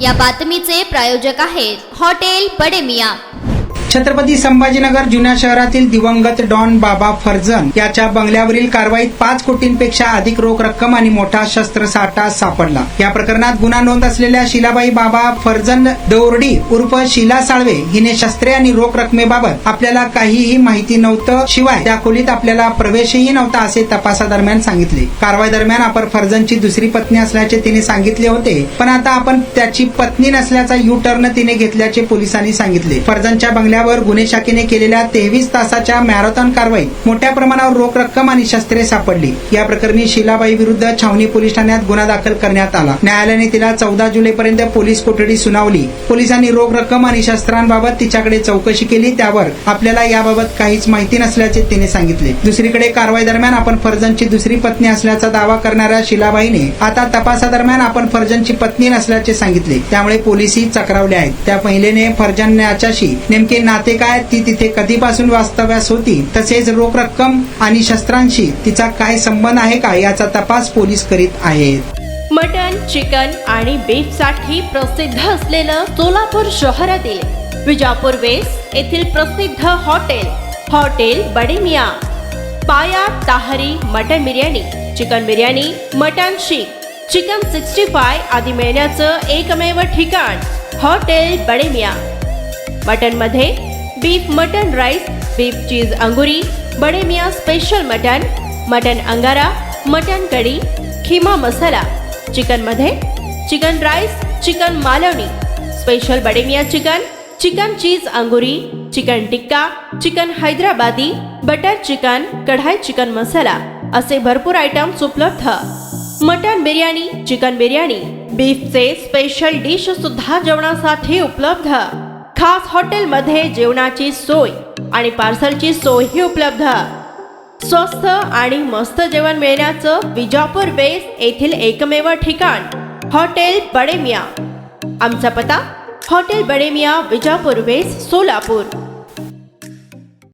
या बातमीचे प्रायोजक आहेत हॉटेल बडे मियां। छत्रपती संभाजीनगर जुन्या शहरातील दिवंगत डॉन बाबा फर्जन याच्या बंगल्यावरील कारवाईत 5 कोटींपेक्षा अधिक रोख रक्कम आणि मोठा शस्त्रसाठा सापडला। या प्रकरणात गुन्हा नोंद असलेल्या शिलाबाई बाबा फर्जन दौर्डी उर्फ शीला साळवे हिने शस्त्रे आणि रोख रकमेबाबत आपल्याला काहीही माहिती नव्हतं, शिवाय त्या खोलीत आपल्याला प्रवेशही नव्हता असे तपासादरम्यान सांगितले। कारवाई दरम्यान आपण फर्जनची दुसरी पत्नी असल्याचे तिने सांगितले होते, पण आता आपण त्याची पत्नी नसल्याचा यू टर्न तिने घेतल्याचे पोलिसांनी सांगितले। फर्जनच्या बंगल्या गुन्हे शाखेने केलेल्या 23 तासाच्या मॅरेथॉन कारवाईत मोठ्या प्रमाणावर रोख रक्कम आणि शस्त्रे सापडली। या प्रकरणी शीलाबाई विरुद्ध छावणी पोलीस ठाण्यात गुन्हा दाखल करण्यात आला। न्यायालयाने तिला 14 जुलैपर्यंत पोलीस कोठडी सुनावली। पोलिसांनी रोख रक्कम आणि शस्त्रांबाबत तिच्याकडे चौकशी केली, त्यावर आपल्याला याबाबत काहीच माहिती नसल्याचे तिने सांगितले। दुसरीकडे कारवाई दरम्यान आपण फर्जनची दुसरी पत्नी असल्याचा दावा करणाऱ्या शीलाबाईने आता तपासादरम्यान आपण फर्जनची पत्नी नसल्याचे सांगितले, त्यामुळे पोलीसही चक्रावले आहेत। त्या महिलेने फर्जन याच्याशी नेमके नाते काय, ती तिथे कधीपासून वास्तव्यास होती, तसेच रोख रक्कम आणि शस्त्रांशी तिचा काय संबंध आहे का याचा तपास पोलीस करीत आहेत। मटन, चिकन आणि बीफ साठी प्रसिद्ध असलेलं सोलापूर शहरातील विजापूर वेस्ट येथील प्रसिद्ध हॉटेल बडे मियां। पाया ताहरी mutton biryani, chicken biryani, mutton seekh, chicken 65 आदी मिळण्याचं एकमेव ठिकाण हॉटेल बडे मियां। मटन मध्ये beef mutton rice, beef cheese अंगुरी, Bade Miyan special mutton, mutton अंगारा, मटन कढी, खिमा मसाला। चिकन मध्ये chicken rice, chicken Malvani, special Bade Miyan chicken, chicken cheese अंगुरी, chicken tikka, chicken Hyderabadi, butter chicken, kadai chicken masala असे भरपूर आयटम्स उपलब्ध। मटन बिर्याणी, चिकन बिर्याणी, बीफचे स्पेशल डिश सुद्धा जेवणासाठी उपलब्ध। खास हॉटेलमध्ये जेवणाची सोय आणि पार्सलची सोयही उपलब्ध। स्वस्त आणि मस्त जेवण मिळण्याचं विजापूर वेस्ट येथील एकमेव ठिकाण हॉटेल बडे मियां। आमचा पत्ता हॉटेल बडे मियां, विजापूर वेस्ट, सोलापूर।